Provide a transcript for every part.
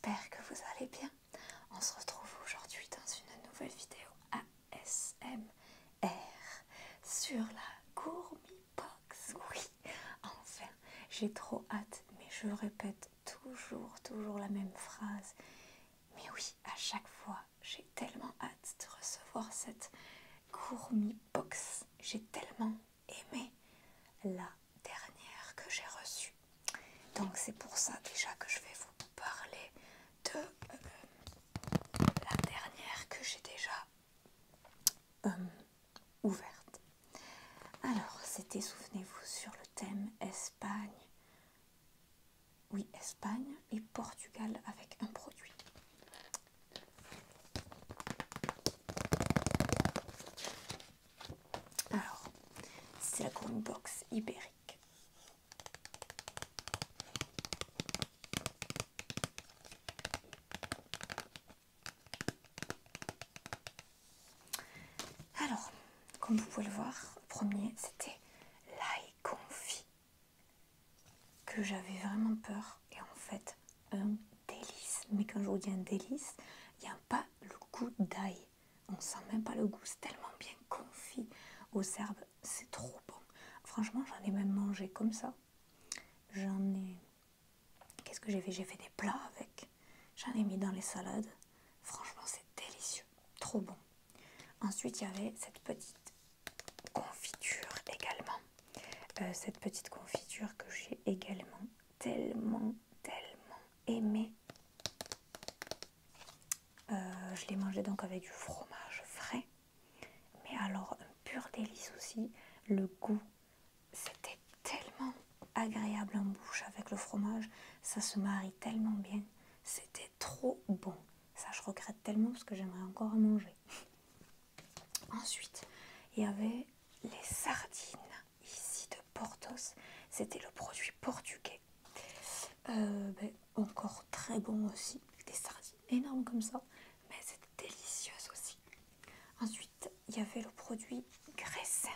j'espère que vous allez bien. On se retrouve aujourd'hui dans une nouvelle vidéo ASMR sur la Gourmibox. Oui, enfin, j'ai trop hâte, mais je répète toujours la même phrase. Mais oui, à chaque fois, j'ai tellement hâte de recevoir cette Gourmibox. J'ai tellement aimé la dernière que j'ai reçue. Donc c'est pour ça déjà que je vais vous parler de la dernière que j'ai déjà ouverte. Alors c'était, souvenez-vous, sur le thème Espagne. Oui, Espagne et Portugal avec un produit. Alors, c'est la Gourmibox ibérique. Alors, comme vous pouvez le voir, le premier c'était l'ail confit, que j'avais vraiment peur, et en fait un délice. Mais quand je vous dis un délice, il n'y a pas le goût d'ail, on sent même pas le goût, c'est tellement bien confit aux herbes, c'est trop bon. Franchement, j'en ai même mangé comme ça. Qu'est-ce que j'ai fait? J'ai fait des plats avec, j'en ai mis dans les salades. Franchement, c'est délicieux, trop bon. Ensuite, il y avait cette petite confiture également. Cette petite confiture que j'ai également tellement aimée. Je l'ai mangée donc avec du fromage frais. Mais alors, un pur délice aussi. Le goût, c'était tellement agréable en bouche avec le fromage. Ça se marie tellement bien. C'était trop bon. Ça, je regrette tellement parce que j'aimerais encore en manger. Ensuite, il y avait les sardines ici de Portos. C'était le produit portugais. Encore très bon aussi. Des sardines énormes comme ça. Mais c'était délicieuse aussi. Ensuite, il y avait le produit graissin.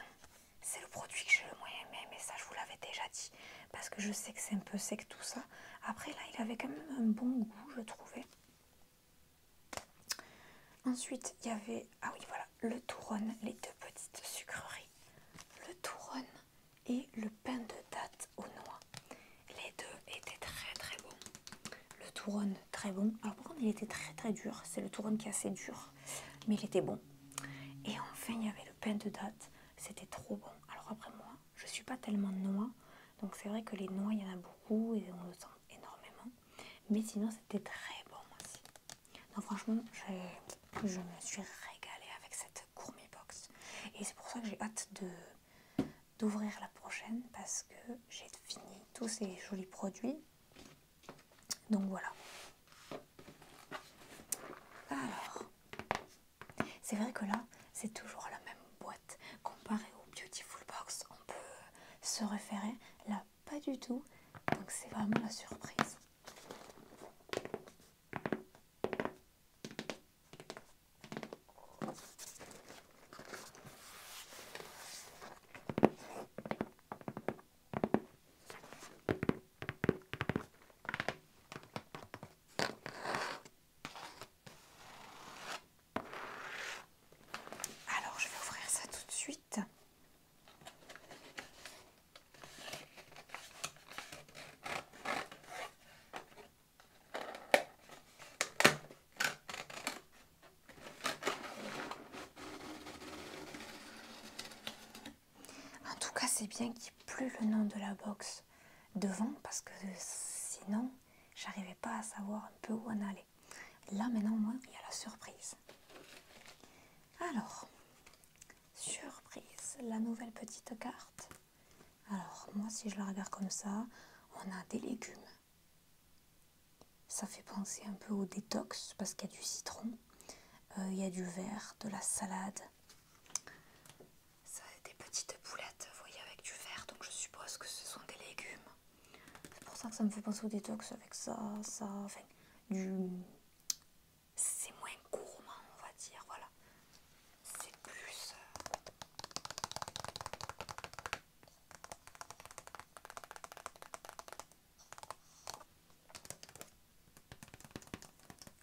C'est le produit que j'ai le moins aimé, mais ça je vous l'avais déjà dit. Parce que je sais que c'est un peu sec tout ça. Après là, il avait quand même un bon goût, je trouvais. Ensuite, il y avait, ah oui voilà, le Touronne, les deux petites sucreries. Le Touronne et le pain de date aux noix. Les deux étaient très bons. Le Touronne, très bon. Alors par contre, il était très dur. C'est le Touronne qui est assez dur, mais il était bon. Et enfin, il y avait le pain de date. C'était trop bon. Alors après moi, je suis pas tellement noix. Donc c'est vrai que les noix, il y en a beaucoup et on le sent énormément. Mais sinon, c'était très bon aussi. Donc franchement, je me suis régalée avec cette Gourmibox. Et c'est pour ça que j'ai hâte d'ouvrir la prochaine, parce que j'ai fini tous ces jolis produits. Donc voilà. Alors, c'est vrai que là, c'est toujours la même boîte. Comparé au Beautiful Box, on peut se référer. Là, pas du tout. Donc c'est vraiment la surprise. Alors, je vais ouvrir ça tout de suite. En tout cas, c'est bien qu'il n'y ait plus le nom de la box devant, parce que sinon, j'arrivais pas à savoir un peu où en aller. Là, maintenant, au moins, il y a la surprise. Alors, surprise, la nouvelle petite carte. Alors, moi, si je la regarde comme ça, on a des légumes. Ça fait penser un peu au détox, parce qu'il y a du citron, il y a du vert, de la salade. Ça, des petites boulettes, vous voyez, avec du vert, donc je suppose que ce sont des légumes. C'est pour ça que ça me fait penser au détox avec ça, enfin, c'est moins gourmand, on va dire, voilà. C'est plus...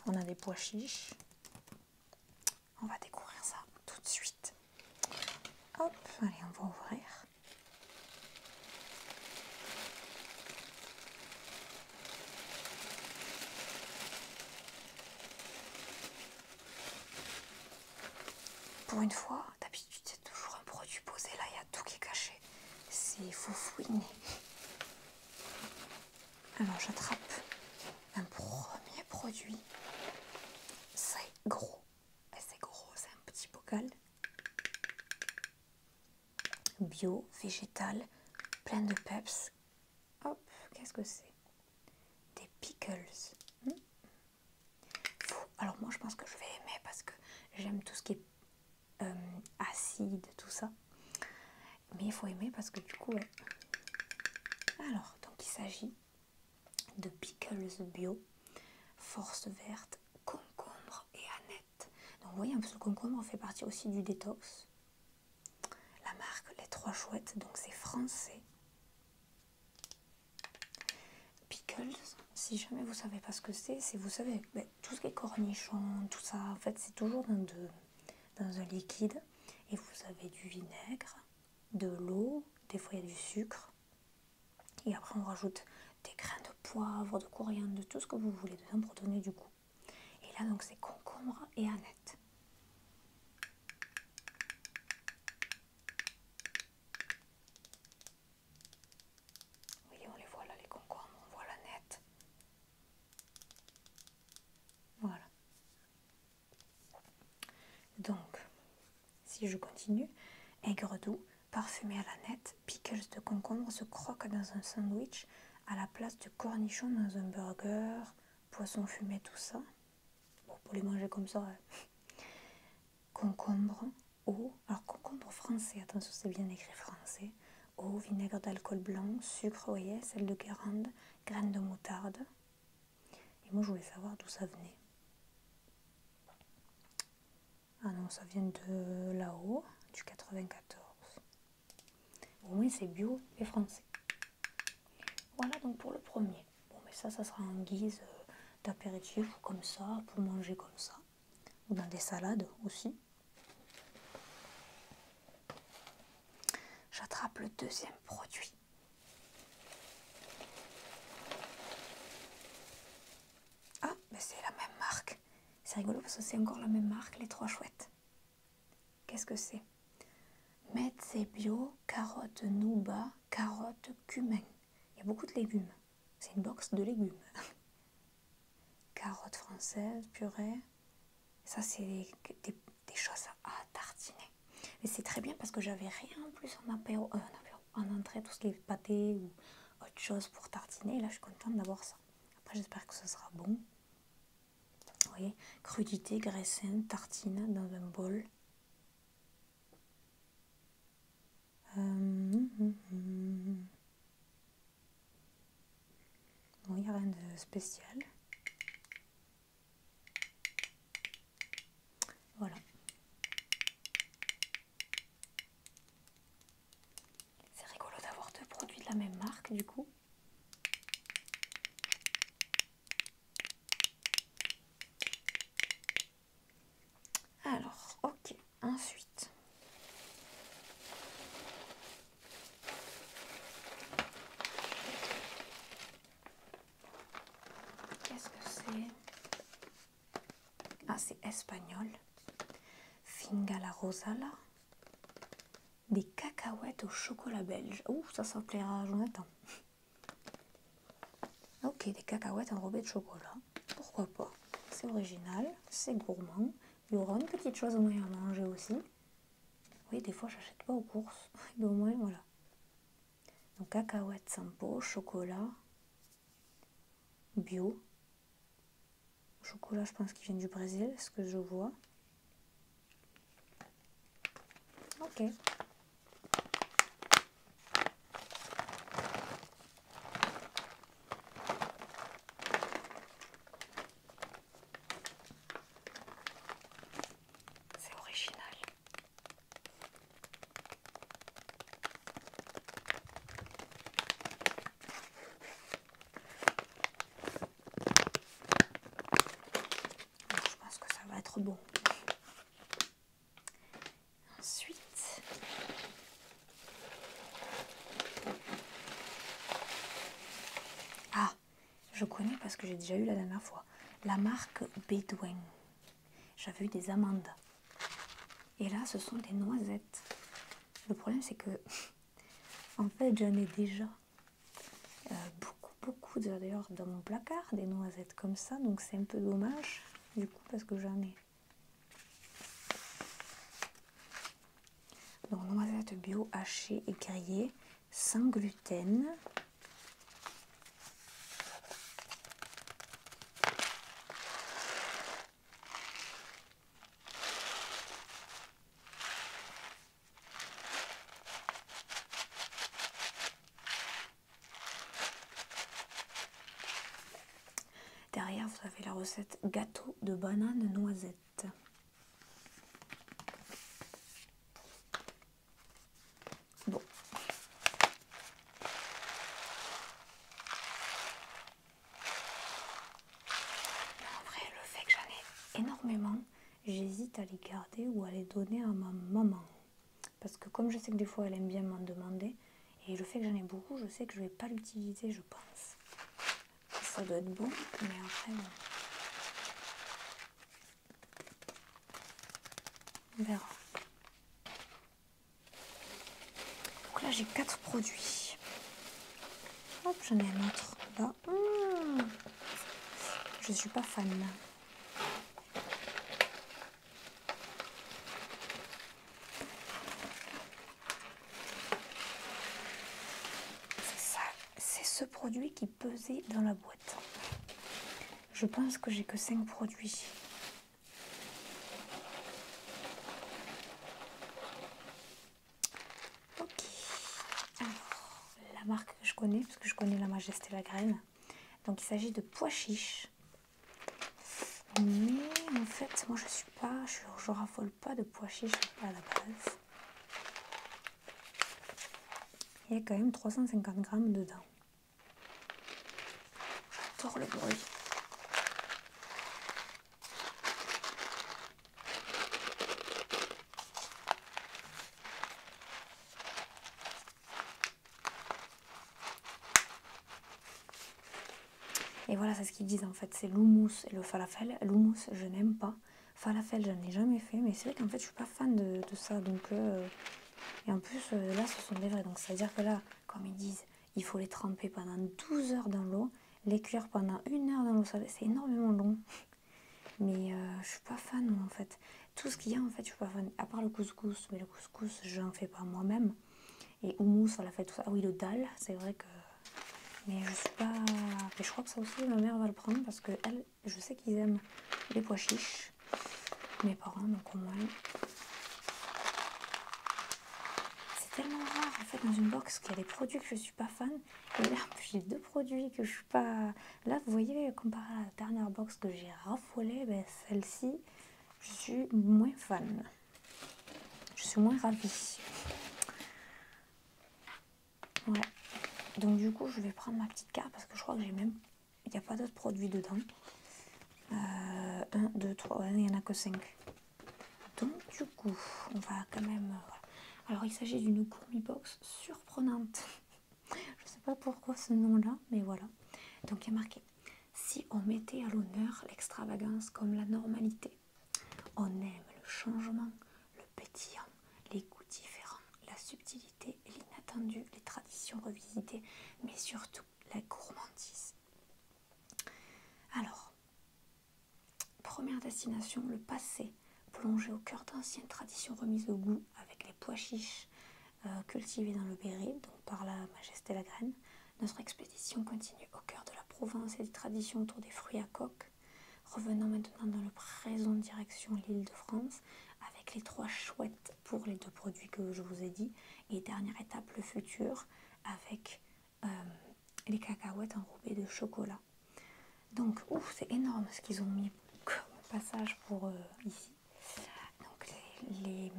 on a des pois chiches. On va découvrir ça tout de suite. Hop, allez, on va ouvrir. Pour une fois, d'habitude c'est toujours un produit posé, là il y a tout qui est caché. C'est fou fouiner. Alors j'attrape un premier produit. C'est gros. C'est gros, c'est un petit bocal. Bio, végétal, plein de peps. Hop, qu'est-ce que c'est? Des pickles. Alors moi je pense que je vais aimer parce que j'aime tout ce qui est acide, tout ça. Mais il faut aimer parce que du coup... Alors, donc il s'agit de pickles bio, force verte, concombre et aneth. Donc vous voyez un peu, le concombre fait partie aussi du détox. La marque Les Trois Chouettes, donc c'est français. Pickles, si jamais vous savez pas ce que c'est, vous savez, tout ce qui est cornichons, tout ça, en fait c'est toujours dans un liquide. Et vous avez du vinaigre, de l'eau, des fois il y a du sucre. Et après on rajoute des grains de poivre, de coriandre, de tout ce que vous voulez dedans pour donner du goût. Et là donc c'est concombre et aneth. Oui, on les voit là, les concombres, on voit l'aneth. Voilà. Donc, si je continue, aigre doux, parfumé à l'aneth, pickles de concombre se croquent dans un sandwich à la place de cornichons dans un burger, poisson fumé, tout ça. Bon, pour les manger comme ça. Concombre, eau, alors concombre français, attention c'est bien écrit français, eau, vinaigre d'alcool blanc, sucre, vous voyez, sel de Guérande, graines de moutarde. Et moi je voulais savoir d'où ça venait. Ah non, ça vient de là-haut, du 94. Au moins c'est bio et français. Voilà donc pour le premier. Bon mais ça sera en guise d'apéritif ou comme ça, pour manger comme ça. Ou dans des salades aussi. J'attrape le deuxième produit. Ah, mais c'est la même marque. C'est rigolo parce que c'est encore la même marque, Les Trois Chouettes. Qu'est-ce que c'est? Metz bio, carottes nouba, carottes cumin. Il y a beaucoup de légumes. C'est une box de légumes. Carottes françaises, purée. Ça, c'est des choses à tartiner. Mais c'est très bien parce que j'avais rien en plus en apéro, en entrée, tout ce qui est pâté ou autre chose pour tartiner. Et là, je suis contente d'avoir ça. Après, j'espère que ce sera bon. Vous voyez, crudité, graissin, tartine dans un bol. Bon, il n'y a rien de spécial. Voilà. C'est rigolo d'avoir deux produits de la même marque du coup. Alors, ok, ensuite. Qu'est-ce que c'est? Ah, c'est espagnol. Finga la Rosala. Des cacahuètes au chocolat belge. Ouh, ça plaira à Jonathan. Ok, des cacahuètes enrobées de chocolat. Pourquoi pas? C'est original, c'est gourmand. Il y aura une petite chose au moins à manger aussi. Oui, des fois, j'achète pas aux courses. Mais au moins, voilà. Donc, cacahuètes sans peau, chocolat, bio. Chocolat, je pense qu'il vient du Brésil, ce que je vois. Ok. C'est original. être bon. Ensuite, ah, je connais parce que j'ai déjà eu la dernière fois. La marque Bédouin. J'avais eu des amandes. Et là, ce sont des noisettes. Le problème, c'est que, en fait, j'en ai déjà beaucoup d'ailleurs dans mon placard, des noisettes comme ça. Donc, c'est un peu dommage, du coup, parce que j'en ai. Donc, noisettes bio hachées et grillées, sans gluten. Derrière, vous avez la recette gâteau de banane noisette. Bon. En vrai, le fait que j'en ai énormément, j'hésite à les garder ou à les donner à ma maman. Parce que comme je sais que des fois, elle aime bien m'en demander, et le fait que j'en ai beaucoup, je sais que je vais pas l'utiliser, je pense. Ça doit être bon, mais après, bon. On verra. Donc là, j'ai 4 produits. Hop, j'en ai un autre là. Je suis pas fan. C'est ça, c'est ce produit qui pesait dans la boîte. Je pense que j'ai que 5 produits. Ok. Alors, la marque que je connais, parce que je connais la Majesté la Graine. Donc il s'agit de pois chiches. Mais en fait, moi je raffole pas de pois chiches à la base. Il y a quand même 350 grammes dedans. J'adore le bruit. Et voilà, c'est ce qu'ils disent en fait, c'est l'houmous et le falafel. L'houmous, je n'aime pas. Falafel, je n'ai jamais fait, mais c'est vrai qu'en fait, je suis pas fan de ça. Donc, et en plus, là, ce sont des vrais. Donc, c'est-à-dire que là, comme ils disent, il faut les tremper pendant 12 heures dans l'eau, les cuire pendant 1 heure dans l'eau salée. C'est énormément long. Mais je suis pas fan, moi, en fait. Tout ce qu'il y a, en fait, je suis pas fan. À part le couscous, mais le couscous, j'en fais pas moi-même. Et houmous, falafel, tout ça. Ah oui, le dal, c'est vrai que... Mais je suis pas... Mais je crois que ça aussi, ma mère va le prendre parce que elle, je sais qu'ils aiment les pois chiches. Mes parents, donc au moins. C'est tellement rare en fait dans une box qu'il y a des produits que je suis pas fan. Et là, j'ai 2 produits que je suis pas... Là, vous voyez, comparé à la dernière box que j'ai raffolée, ben, celle-ci, je suis moins fan. Je suis moins ravie. Ouais. Donc du coup, je vais prendre ma petite carte parce que je crois que j'ai même... Il n'y a pas d'autres produits dedans. 1, 2, 3, il n'y en a que 5. Donc du coup, on va quand même... Voilà. Alors il s'agit d'une gourmet box surprenante. Je sais pas pourquoi ce nom-là, mais voilà. Donc il y a marqué: si on mettait à l'honneur l'extravagance comme la normalité, on aime le changement, le pétillant, les goûts différents, la subtilité et l'inattendu, les traditions revisitées, mais surtout la gourmandise. Alors, première destination, le passé, plongé au cœur d'anciennes traditions remises au goût avec les pois chiches cultivés dans le Berry, donc par la Majesté la Graine. Notre expédition continue au cœur de la Provence et des traditions autour des fruits à coque. Revenons maintenant dans le présent direction l'Île-de-France avec les 3 chouettes pour les 2 produits que je vous ai dit. Et dernière étape, le futur avec les cacahuètes enrobées de chocolat. Donc, c'est énorme ce qu'ils ont mis comme passage pour ici. Donc, les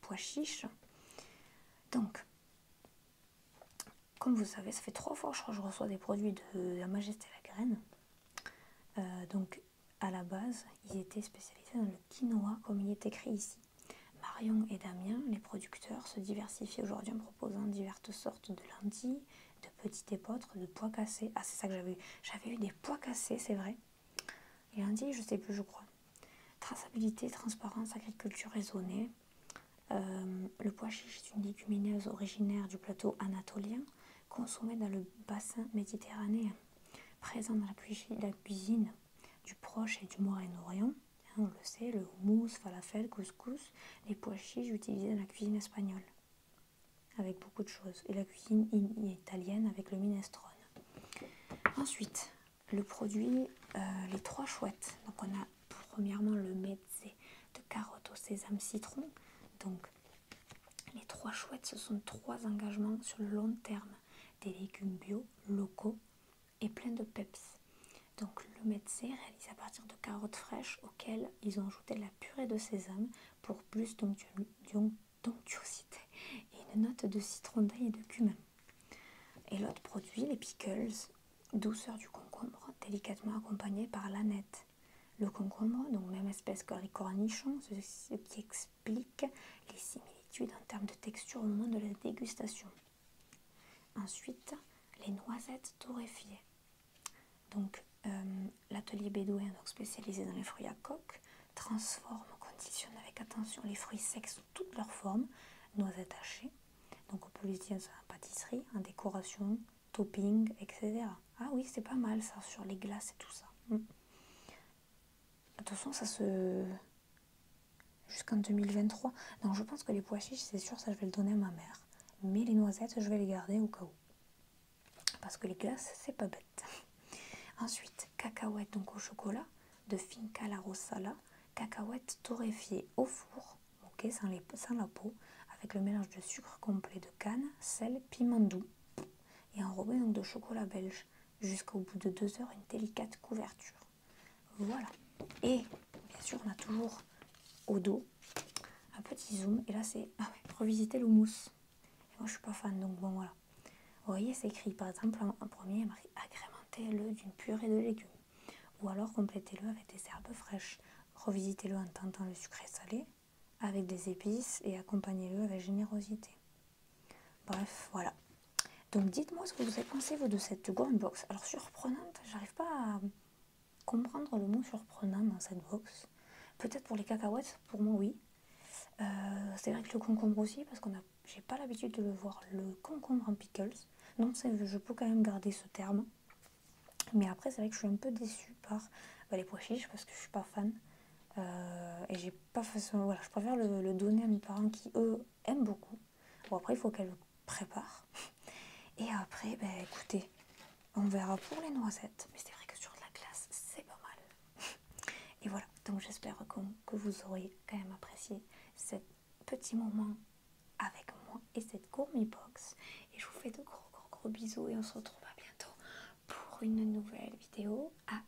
pois chiches. Donc, comme vous savez, ça fait 3 fois je crois que je reçois des produits de la Majesté la Graine. Donc, à la base, ils étaient spécialisés dans le quinoa, comme il est écrit ici. Marion et Damien, les producteurs, se diversifient aujourd'hui en proposant diverses sortes de lentilles, de petits épeautres, de pois cassés. Ah, c'est ça que j'avais eu. J'avais eu des pois cassés, c'est vrai. Et lentilles, je sais plus, je crois. Traçabilité, transparence, agriculture raisonnée. Le pois chiche est une légumineuse originaire du plateau anatolien, consommée dans le bassin méditerranéen, présent dans la cuisine du Proche et du Moyen-Orient. On le sait, le houmous, falafel, couscous, les pois chiches utilisés dans la cuisine espagnole, avec beaucoup de choses, et la cuisine italienne avec le minestrone. Ensuite, le produit, les 3 chouettes. Donc on a premièrement le mezze de carottes au sésame citron. Donc les 3 chouettes, ce sont 3 engagements sur le long terme, des légumes bio, locaux et plein de peps. Donc le mezze réalisé à partir de carottes fraîches auxquelles ils ont ajouté de la purée de sésame pour plus d'onctuosité et une note de citron d'ail et de cumin. Et l'autre produit, les pickles, douceur du concombre, délicatement accompagné par l'aneth. Le concombre, donc même espèce que les cornichons, ce qui explique les similitudes en termes de texture au moment de la dégustation. Ensuite, les noisettes torréfiées. Donc l'atelier bédouin, donc spécialisé dans les fruits à coque, transforme, conditionne avec attention les fruits secs sous toutes leurs formes, noisettes hachées. Donc on peut les utiliser en pâtisserie, en décoration, topping, etc. Ah oui, c'est pas mal ça, sur les glaces et tout ça. Attention, ça se... jusqu'en 2023. Donc je pense que les pois chiches, c'est sûr, ça je vais le donner à ma mère. Mais les noisettes, je vais les garder au cas où. Parce que les glaces, c'est pas bête. Ensuite, cacahuètes donc au chocolat de Finca La Rosala, cacahuètes torréfiées au four, ok, sans la peau, avec le mélange de sucre complet de canne, sel, piment doux, et enrobé donc de chocolat belge, jusqu'au bout de 2 heures, une délicate couverture. Voilà. Et bien sûr, on a toujours au dos un petit zoom, et là c'est revisiter le mousse. Et moi je suis pas fan, donc bon voilà. Vous voyez, c'est écrit par exemple en premier, agrémentez-le d'une purée de légumes, ou alors complétez-le avec des herbes fraîches. Revisitez-le en tentant le sucré salé avec des épices et accompagnez-le avec générosité. Bref, voilà. Donc dites-moi ce que vous avez pensé vous de cette gourmet box. Alors surprenante, j'arrive pas à comprendre le mot surprenant dans cette box. Peut-être pour les cacahuètes, pour moi oui. C'est vrai que le concombre aussi, parce j'ai pas l'habitude de le voir, le concombre en pickles. Donc je peux quand même garder ce terme. Mais après, c'est vrai que je suis un peu déçue par les pois chiches, parce que je suis pas fan. Et j'ai pas façon, voilà, je préfère le donner à mes parents qui, eux, aiment beaucoup. Bon, après, il faut qu'elles le préparent. Et après, écoutez, on verra pour les noisettes. Mais c'est vrai que sur de la glace, c'est pas mal. Et voilà, donc j'espère que vous aurez quand même apprécié ce petit moment avec moi et cette gourmet box. Et je vous fais de gros bisous et on se retrouve à bientôt pour une nouvelle vidéo. À